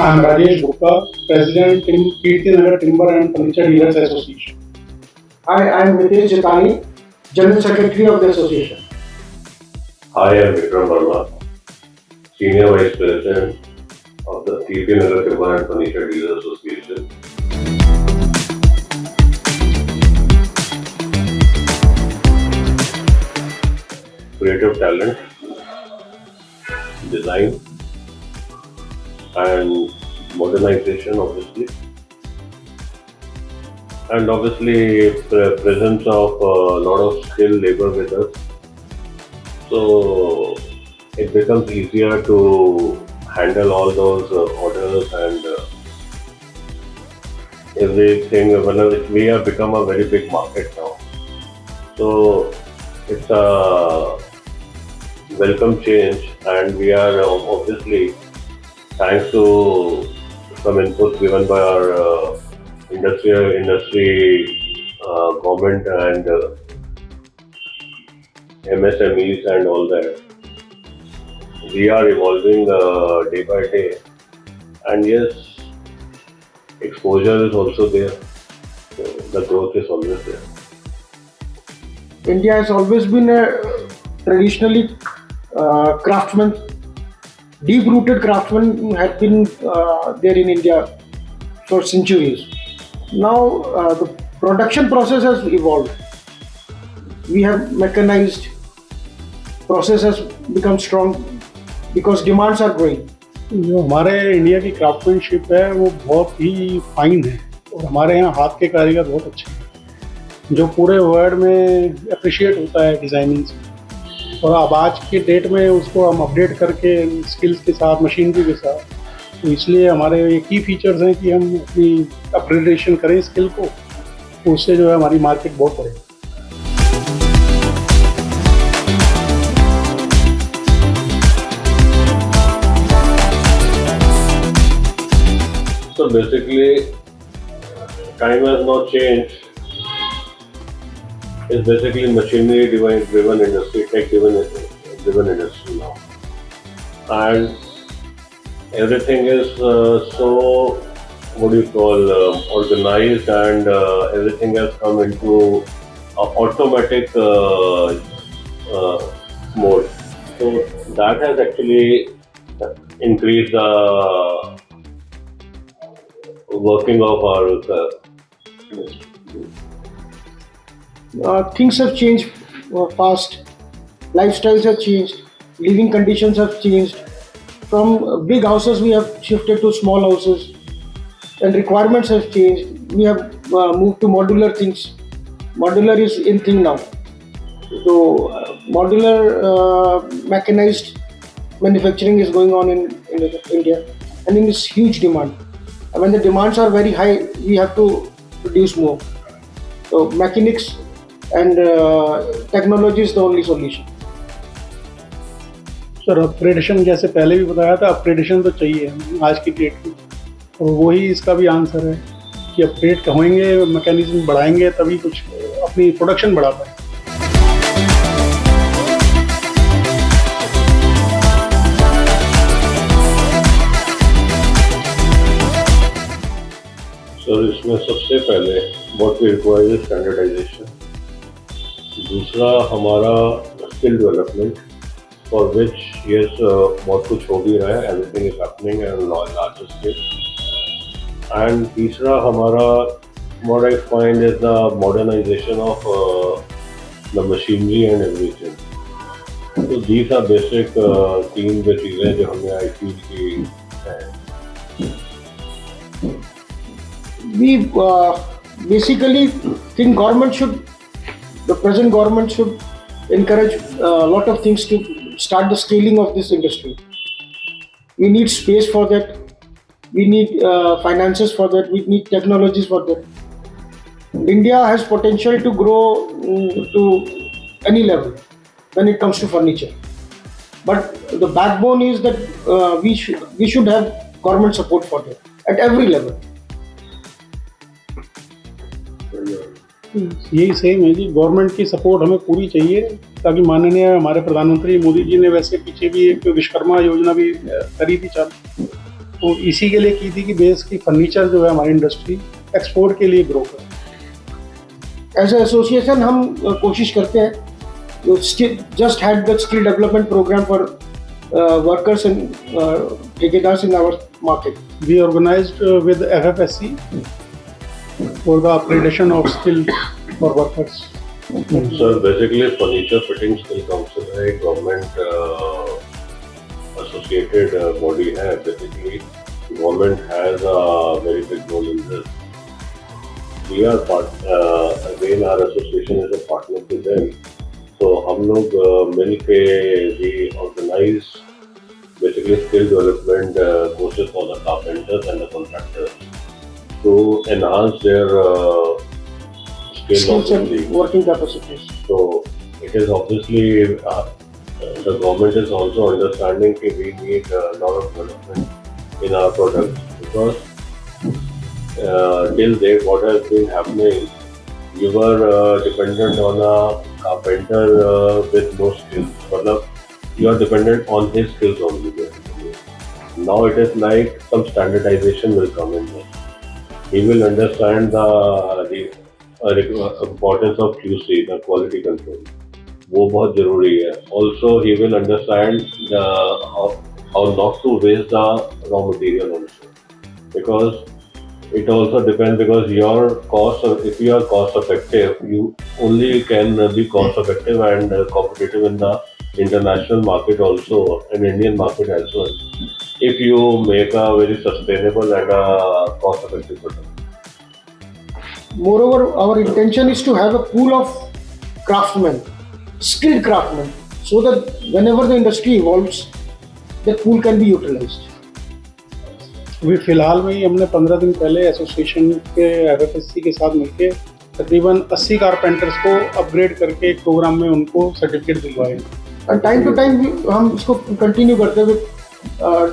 I'm Rajesh Gupta, President, Kirtinagar Timber and Furniture Dealers Association. Hi, I'm Mitesh Jitani, General Secretary of the association. Hi, I'm Vikram Verma, Senior Vice President of the Kirtinagar Timber and Furniture Dealers Association. Creative talent, design, and modernization, obviously, and obviously the presence of a lot of skilled labor with us. So it becomes easier to handle all those orders and everything. We have become a very big market now. So it's a welcome change, and we are obviously, thanks to some inputs given by our industry, government, and MSMEs and all that. We are evolving day by day, and yes, exposure is also there. So the growth is always there. India has always been a traditionally craftsman, deep-rooted craftsman have been there in India for centuries. Now the production process has evolved. We have mechanized, process has become strong because demands are growing. जो हमारे India की craftsmanship है वो बहुत ही fine है और हमारे यहाँ हाथ के कारीगर बहुत अच्छे हैं जो पूरे वर्ल्ड में अप्रिशिएट होता है डिज़ाइनिंग से। और अब आज के डेट में उसको हम अपडेट करके स्किल्स के साथ, मशीनरी के साथ, तो इसलिए हमारे ये की फीचर्स हैं कि हम अपनी अपग्रेडेशन करें स्किल को, तो उससे जो है हमारी मार्केट बहुत बढ़ेगी। So basically, time has not changed. It's basically machinery driven industry, tech driven industry now, and everything is so, what do you call, organized, and everything has come into automatic mode. So that has actually increased the working of our industry. Things have changed fast, lifestyles have changed, living conditions have changed. From big houses we have shifted to small houses, and requirements have changed. We have moved to modular things. Modular is in thing now. So modular mechanized manufacturing is going on in India, and in this huge demand. And when the demands are very high, we have to produce more. So mechanics and technology is the only solution. Sir upgradation जैसे पहले भी बताया था, upgradation तो चाहिए आज की date में, और वही इसका भी आंसर है कि अपग्रेड होंगे, मैकेनिज्म बढ़ाएंगे तभी कुछ अपनी प्रोडक्शन बढ़ा पाए। सर इसमें सबसे पहले what we require is standardisation, दूसरा हमारा skill development, for which yes बहुत कुछ हो भी रहा है, everything is happening at larger scale, and तीसरा हमारा what I find is the modernisation of the machinery and everything. तो दीज आर बेसिक तीन जो चीज़ें जो हमने आई फील की हैं। We basically think the present government should encourage a lot of things to start the scaling of this industry. We need space for that. We need finances for that. We need technologies for that. India has potential to grow to any level when it comes to furniture. But the backbone is that we should have government support for that at every level. यही same है जी, government की support हमें पूरी चाहिए, ताकि माननीय हमारे प्रधानमंत्री मोदी जी ने वैसे पीछे भी एक विश्वकर्मा योजना भी करी थी चालू, तो इसी के लिए की थी कि बेस की फर्नीचर जो है हमारी इंडस्ट्री एक्सपोर्ट के लिए ग्रो करे। एज ए एसोसिएशन हम कोशिश करते हैं, just had the skill development program for workers and ठेकेदार्स in our market. We organized with FFSC for the accreditation of skill for workers. So basically furniture fitting skill council है, एक government associated body है. Basically government has a very big role in this. We are again our association is a partner to them. तो हम लोग मिल के we organize basically skill development courses for the carpenters and the contractors to enhance their skills and working capacities. So it is obviously the government is also understanding that we need a lot of development in our products, because till date what has been happening, you were dependent on a carpenter with no skills. Matlab, you are dependent on his skills only. Now it is like some standardization will come in there. He will understand the importance of QC, the quality control. वो बहुत जरूरी है. Also he will understand how not to waste the raw material also, because it also depends, because your cost, if you are cost effective, you only can be cost effective and competitive in the international market also, and Indian market as well, if you make a very sustainable and cost effective product. Moreover, our intention is to have a pool of craftsmen, skilled craftsmen, so that whenever the industry evolves, that pool can be utilized. अभी फिलहाल में ही हमने 15 दिन पहले association के FFSC के साथ मिलके तकरीबन 80 कारपेंटर्स को अपग्रेड करके एक प्रोग्राम में उनको सर्टिफिकेट दिलवाए। और टाइम टू टाइम हम इसको कंटिन्यू करते हुए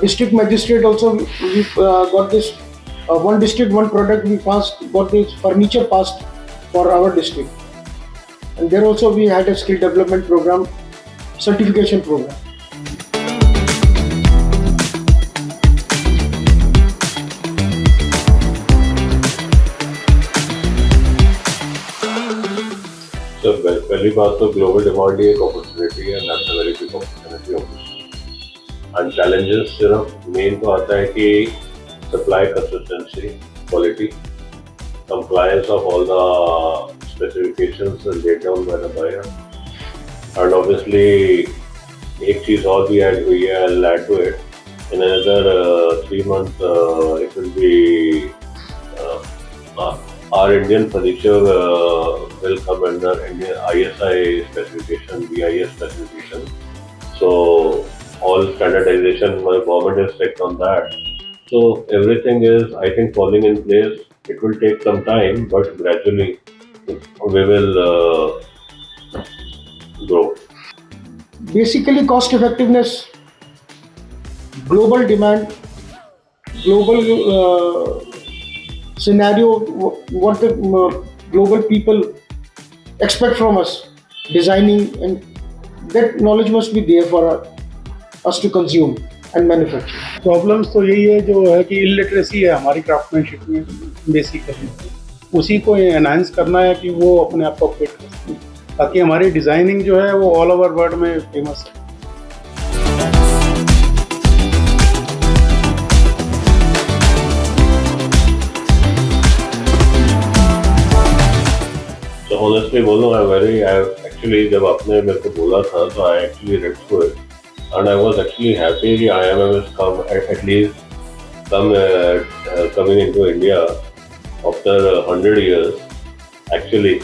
district magistrate also we got this one district one product we pass got this furniture passed for our district, and there also we had a skill development program, certification program. So पहली बात तो global demand ही एक opportunity है, that's a very big opportunity obviously. And challenges सिर्फ main तो आता है कि supply consistency, quality, compliance of all the specifications laid down by the buyer, and obviously एक चीज़ और भी ऐड हुई है, I will add to it, in another 3 months it will be our Indian furniture will come under Indian ISI specification, BIS specification. So all standardization, my government is strict on that. So everything is, I think, falling in place. It will take some time, but gradually we will grow. Basically, cost effectiveness, global demand, global scenario, what the global people expect from us, designing, and that knowledge must be there for us to consume and manufacture. Problems तो यही है जो है कि illiteracy है हमारी craftsmanship में basically, उसी को एनहांस करना है कि वो अपने आप को अपडेट कर सकें, ताकि हमारी डिज़ाइनिंग जो है वो ऑल ओवर वर्ल्ड में फेमस है. Honestly बोलूँ, actually जब आपने मेरे को बोला था तो I actually read through it, and I was actually happy कि IMM has come at least coming into India after 100 years actually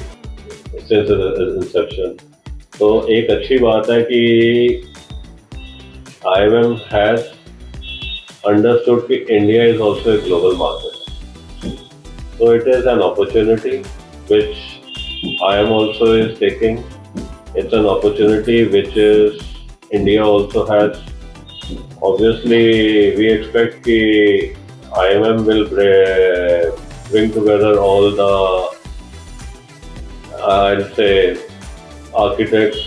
since its inception. तो एक अच्छी बात है कि IMM has understood कि India is also a global market, so it is an opportunity which IM also is taking. It's an opportunity which is India also has. Obviously, we expect that IMM will bring together all the, I'll say, architects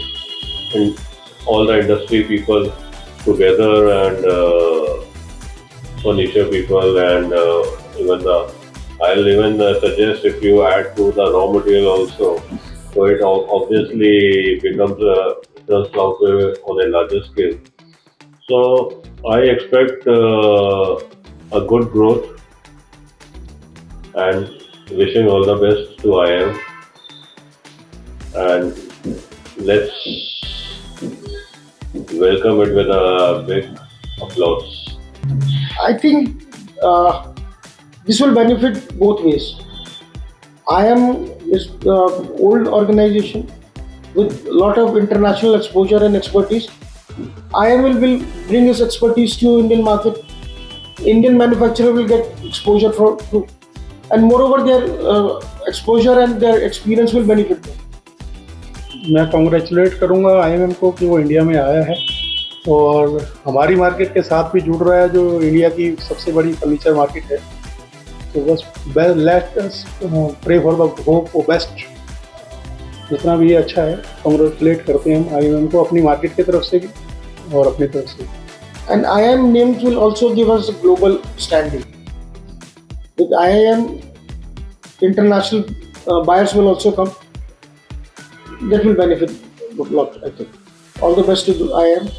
and all the industry people together, and furniture people, and even the I'll even suggest if you add to the raw material also, so it obviously becomes just out on a larger scale. So I expect a good growth and wishing all the best to IM, and let's welcome it with a big applause. I think this will benefit both ways. IM is old organization with a lot of international exposure and expertise. IM will bring his expertise to Indian market. Indian manufacturer will get exposure to, and moreover their exposure and their experience will benefit them. मैं congratulate करूँगा IMM को कि वो India में आया है और हमारी मार्केट के साथ भी जुड़ रहा है, जो इंडिया की सबसे बड़ी फर्नीचर मार्केट है। तो बस let us pray for the hope for best. जितना भी ये अच्छा है, कॉन्ग्रेचुलेट करते हैं हम आईएमएम को अपनी मार्केट की तरफ से भी और अपनी तरफ से। And IIM names will also give us a global standing. With IIM, international buyers will also come. That will benefit a lot, I think. All the best to IIM.